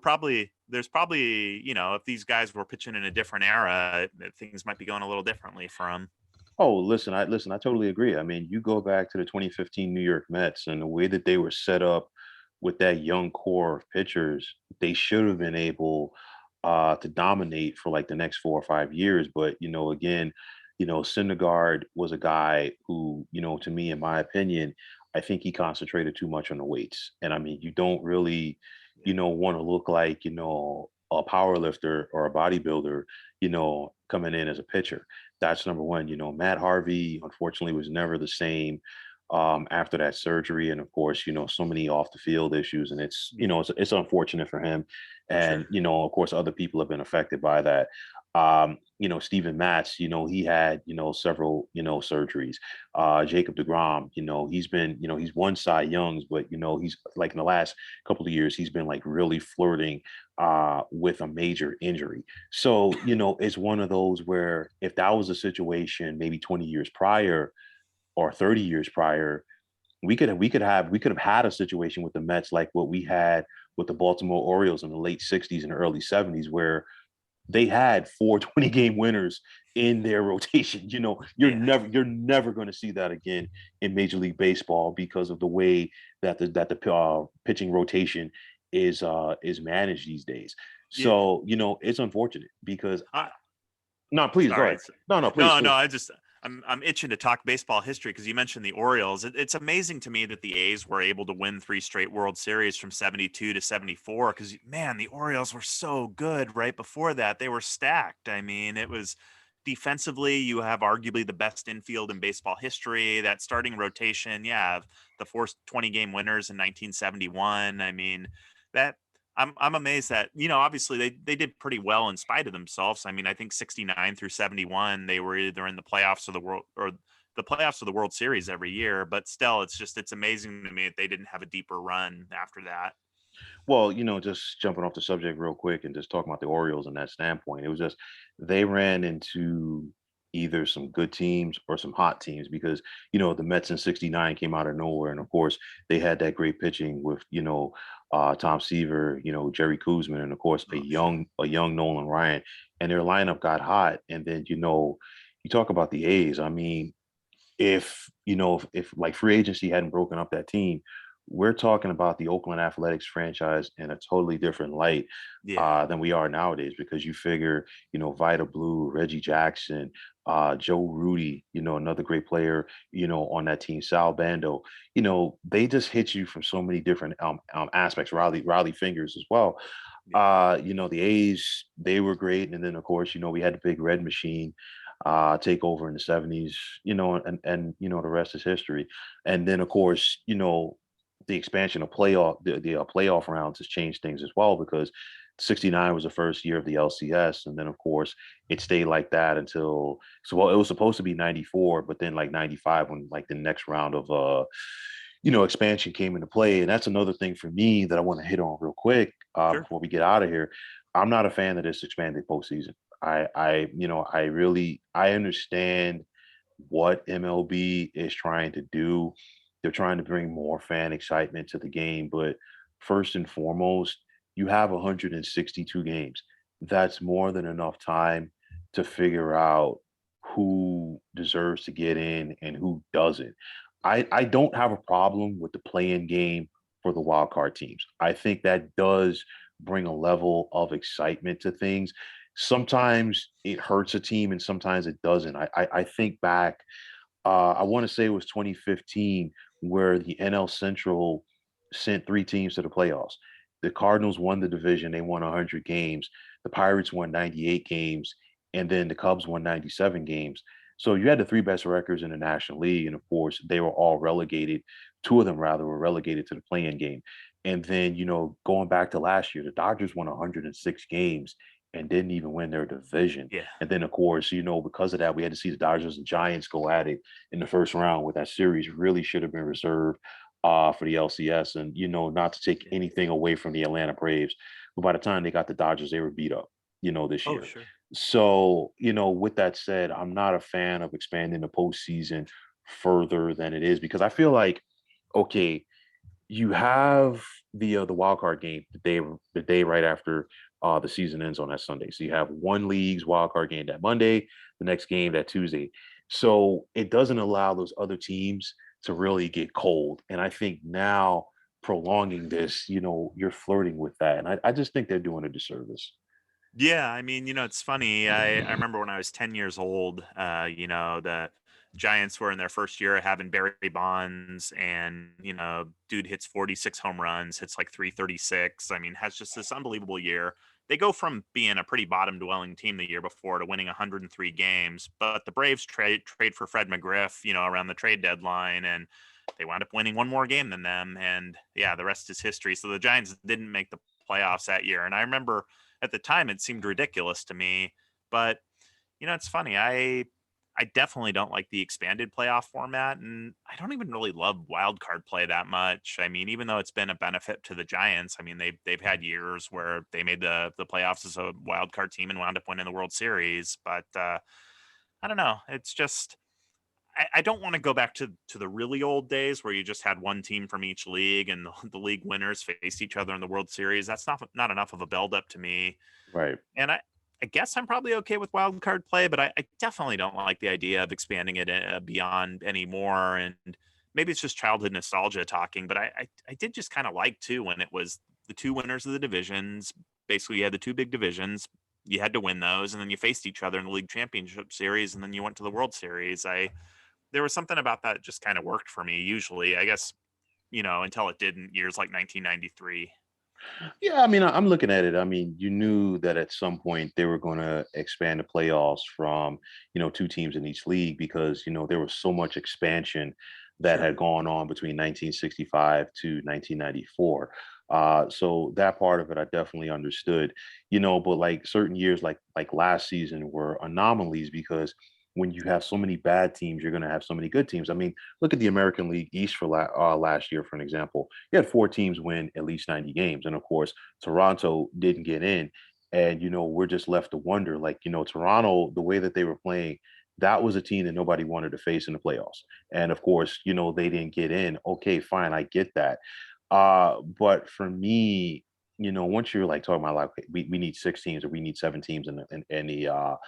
probably there's probably if these guys were pitching in a different era, things might be going a little differently for them. Oh, listen, I totally agree. I mean, you go back to the 2015 New York Mets and the way that they were set up with that young core of pitchers, they should have been able to dominate for like the next 4 or 5 years. But again, Syndergaard was a guy who, to me, in my opinion, I think he concentrated too much on the weights. And I mean, you don't really, want to look like, a power lifter or a bodybuilder, coming in as a pitcher. That's number one. Matt Harvey, unfortunately, was never the same after that surgery. And of course, so many off the field issues. And it's unfortunate for him. And, Sure. of course, other people have been affected by that. Steven Matz, he had, several, surgeries. Jacob Degrom, he's won Cy Youngs, but, he's like in the last couple of years, he's been like really flirting with a major injury. So, it's one of those where if that was a situation maybe 20 years prior or 30 years prior, we could have had a situation with the Mets like what we had with the Baltimore Orioles in the late 60s and early 70s, where they had 4 20-game winners in their rotation. You're Yeah. never going to see that again in Major League Baseball because of the way that the pitching rotation is managed these days. Yeah. So it's unfortunate because Uh, no, please go Sorry. ahead. No, please, No, please. I just I'm itching to talk baseball history because you mentioned the Orioles. It's amazing to me that the A's were able to win three straight World Series from 72 to 74 because man, the Orioles were so good right before that. They were stacked. I mean, it was defensively, you have arguably the best infield in baseball history. That starting rotation, yeah, the four 20-game winners in 1971. I mean, that I'm amazed that obviously they did pretty well in spite of themselves. I mean, I think 69 through 71 they were either in the playoffs or the playoffs of the World Series every year. But still, it's amazing to me that they didn't have a deeper run after that. Well, just jumping off the subject real quick and just talking about the Orioles in that standpoint, it was just they ran into either some good teams or some hot teams because, the Mets in 69 came out of nowhere. And of course, they had that great pitching with, Tom Seaver, Jerry Kuzman, and of course, a Oh, sure. young Nolan Ryan. And their lineup got hot. And then, you talk about the A's. I mean, if like free agency hadn't broken up that team, we're talking about the Oakland Athletics franchise in a totally different light Yeah. than we are nowadays because you figure, Vita Blue, Reggie Jackson, Joe Rudy, another great player, on that team, Sal Bando, they just hit you from so many different aspects. Riley Fingers as well. Yeah. The A's, they were great. And then, of course, we had the big red machine take over in the 70s, and the rest is history. And then, of course, the expansion of the playoff rounds has changed things as well because 69 was the first year of the LCS. And then, of course, it stayed like that until, so, well, it was supposed to be 94, but then like 95 when like the next round of, expansion came into play. And that's another thing for me that I want to hit on real quick Sure. before we get out of here. I'm not a fan of this expanded postseason. I understand what MLB is trying to do. They're trying to bring more fan excitement to the game, but first and foremost, you have 162 games. That's more than enough time to figure out who deserves to get in and who doesn't. I don't have a problem with the play-in game for the wild card teams. I think that does bring a level of excitement to things. Sometimes it hurts a team and sometimes it doesn't. I think back, I want to say it was 2015 where the NL Central sent three teams to the playoffs. The Cardinals won the division, they won 100 games. The Pirates won 98 games, and then the Cubs won 97 games. So you had the three best records in the National League, and of course, they were all relegated. Two of them, rather, were relegated to the play-in game. And then, going back to last year, the Dodgers won 106 games and didn't even win their division. Yeah. And then, of course, because of that, we had to see the Dodgers and Giants go at it in the first round, with that series really should have been reserved for the LCS. And, not to take Yeah. anything away from the Atlanta Braves, but by the time they got the Dodgers, they were beat up, this Oh, year. sure. So, with that said, I'm not a fan of expanding the postseason further than it is because I feel like, okay, you have the wild card game the day right after the season ends on that Sunday. So you have one league's wild card game that Monday, the next game that Tuesday. So it doesn't allow those other teams to really get cold. And I think now prolonging this, you're flirting with that. And I just think they're doing a disservice. Yeah, I mean, it's funny. I remember when I was 10 years old, the Giants were in their first year of having Barry Bonds, and, dude hits 46 home runs, hits like 336. I mean, has just this unbelievable year. They go from being a pretty bottom dwelling team the year before to winning 103 games, but the Braves trade for Fred McGriff, around the trade deadline, and they wound up winning one more game than them. And yeah, the rest is history. So the Giants didn't make the playoffs that year. And I remember at the time it seemed ridiculous to me, but it's funny. I definitely don't like the expanded playoff format, and I don't even really love wild card play that much. I mean, even though it's been a benefit to the Giants, I mean they've had years where they made the playoffs as a wild card team and wound up winning the World Series. But I don't know. It's just I don't want to go back to the really old days where you just had one team from each league and the league winners faced each other in the World Series. That's not enough of a build up to me. Right. And I guess I'm probably okay with wild card play, but I definitely don't like the idea of expanding it beyond anymore. And maybe it's just childhood nostalgia talking, but I did just kind of like too when it was the two winners of the divisions. Basically, you had the two big divisions. You had to win those, and then you faced each other in the league championship series, and then you went to the World Series. There was something about that just kind of worked for me. Usually, I guess until it didn't years like 1993. Yeah, I mean, I'm looking at it. I mean, you knew that at some point they were going to expand the playoffs from, two teams in each league because, there was so much expansion that Sure. had gone on between 1965 to 1994. So that part of it, I definitely understood, but like certain years, like last season, were anomalies because when you have so many bad teams, you're going to have so many good teams. I mean, look at the American League East for last year, for an example. You had four teams win at least 90 games. And of course, Toronto didn't get in. And, we're just left to wonder, like, Toronto, the way that they were playing, that was a team that nobody wanted to face in the playoffs. And of course, they didn't get in. Okay, fine, I get that. But for me, once you're like talking about like we need six teams or we need seven teams in the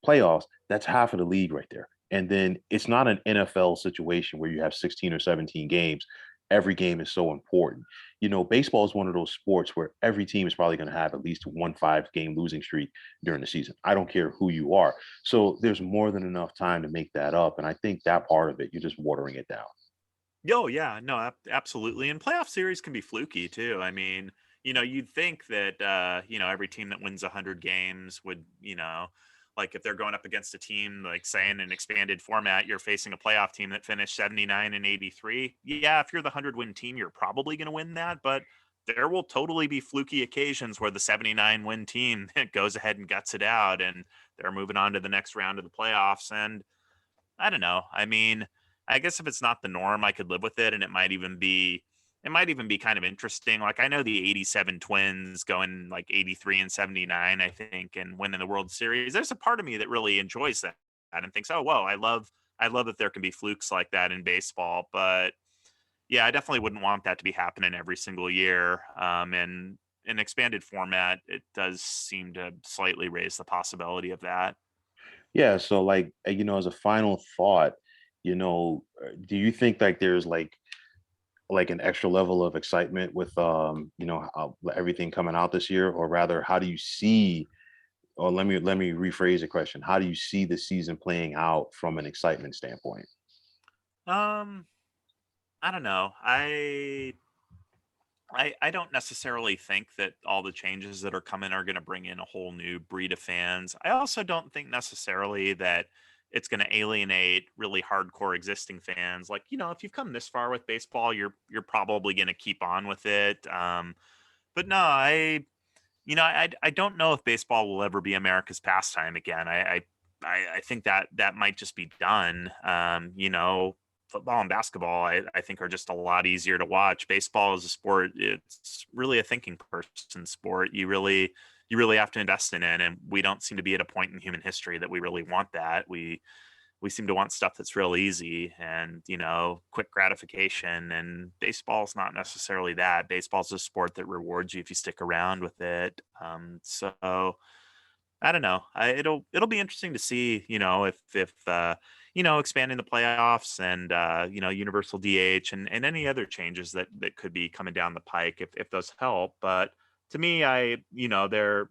playoffs, that's half of the league right there. And then it's not an NFL situation where you have 16 or 17 games. Every game is so important. Baseball is one of those sports where every team is probably going to have at least one 5 game losing streak during the season. I don't care who you are. So there's more than enough time to make that up. And I think that part of it, you're just watering it down. Oh yeah, no, absolutely. And playoff series can be fluky too. I mean, you'd think that every team that wins 100 games would, like if they're going up against a team like say in an expanded format, you're facing a playoff team that finished 79 and 83. Yeah, if you're the 100 win team, you're probably going to win that, but there will totally be fluky occasions where the 79 win team goes ahead and guts it out and they're moving on to the next round of the playoffs. And I don't know. I mean, I guess if it's not the norm, I could live with it, and it might even be kind of interesting. Like I know the 87 Twins going like 83 and 79, I think, and winning the World Series. There's a part of me that really enjoys that and thinks, "Oh, well, I love I love that there can be flukes like that in baseball, but yeah, I definitely wouldn't want that to be happening every single year. And an expanded format, it does seem to slightly raise the possibility of that. Yeah, so like as a final thought, do you think like there's like an extra level of excitement with everything coming out this year, or rather, how do you see? Or let me rephrase the question: how do you see the season playing out from an excitement standpoint? Um, I don't know. I don't necessarily think that all the changes that are coming are going to bring in a whole new breed of fans. I also don't think necessarily that it's going to alienate really hardcore existing fans. Like, if you've come this far with baseball, you're probably going to keep on with it. But no, I don't know if baseball will ever be America's pastime again. I think that might just be done. Football and basketball, I think are just a lot easier to watch. Baseball is a sport; it's really a thinking person sport. You really have to invest in it, and we don't seem to be at a point in human history that we really want that. We seem to want stuff that's real easy and quick gratification, and baseball's not necessarily that. Baseball's a sport that rewards you if you stick around with it. So I don't know. It'll be interesting to see, if expanding the playoffs and universal DH and any other changes that could be coming down the pike if those help. But to me, they're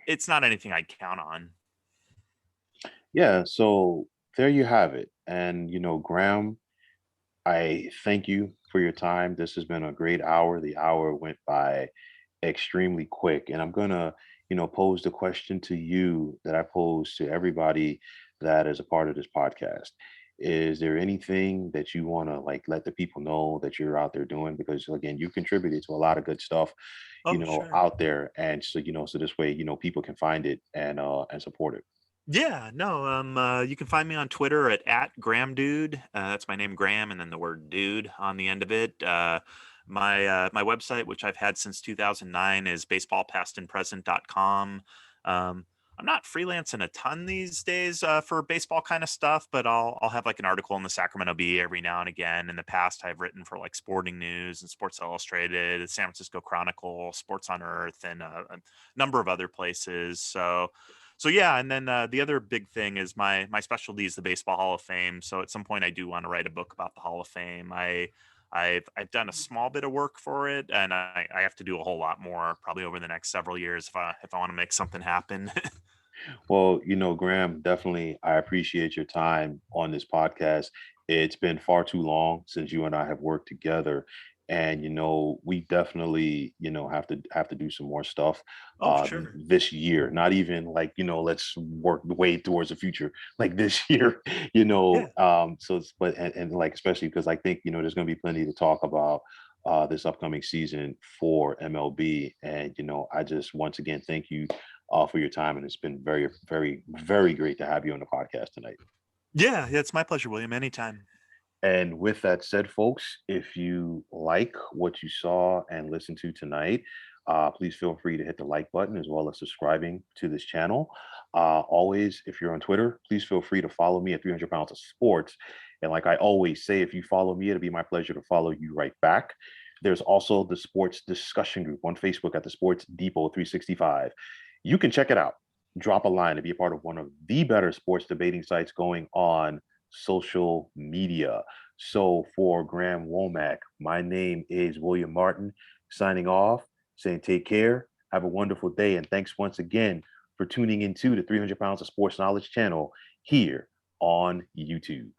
it's not anything I'd count on. Yeah, so there you have it. And Graham, I thank you for your time. This has been a great hour. The hour went by extremely quick. And I'm gonna, pose the question to you that I pose to everybody that is a part of this podcast. Is there anything that you want to like let the people know that you're out there doing? Because again, you've contributed to a lot of good stuff, Oh, sure. out there. And so, so this way, people can find it and support it. Yeah, no, you can find me on Twitter at Graham Dude. That's my name, Graham, and then the word dude on the end of it. My website, which I've had since 2009, is baseballpastandpresent.com. I'm not freelancing a ton these days for baseball kind of stuff, but I'll have like an article in the Sacramento Bee every now and again. In the past, I've written for like Sporting News and Sports Illustrated, the San Francisco Chronicle, Sports on Earth, and a number of other places. So yeah, and then the other big thing is my specialty is the Baseball Hall of Fame. So at some point, I do want to write a book about the Hall of Fame. I've done a small bit of work for it, and I have to do a whole lot more probably over the next several years if I want to make something happen. Well, Graham, definitely, I appreciate your time on this podcast. It's been far too long since you and I have worked together, and we definitely, have to do some more stuff Oh, sure. this year. Not even like let's work way towards the future, like this year, Yeah. So, but and like especially because I think there's going to be plenty to talk about this upcoming season for MLB, and I just once again thank you for your time. And it's been very, very, very great to have you on the podcast tonight. Yeah, it's my pleasure, William. Anytime. And with that said, folks, if you like what you saw and listened to tonight, please feel free to hit the like button as well as subscribing to this channel. Always, if you're on Twitter, please feel free to follow me at 300 Pounds of Sports. And like I always say, if you follow me, it'll be my pleasure to follow you right back. There's also the sports discussion group on Facebook at the Sports Depot 365. You can check it out. Drop a line to be a part of one of the better sports debating sites going on social media. So for Graham Womack, my name is William Martin, signing off, saying take care, have a wonderful day, and thanks once again for tuning into the 300 Pounds of Sports Knowledge channel here on YouTube.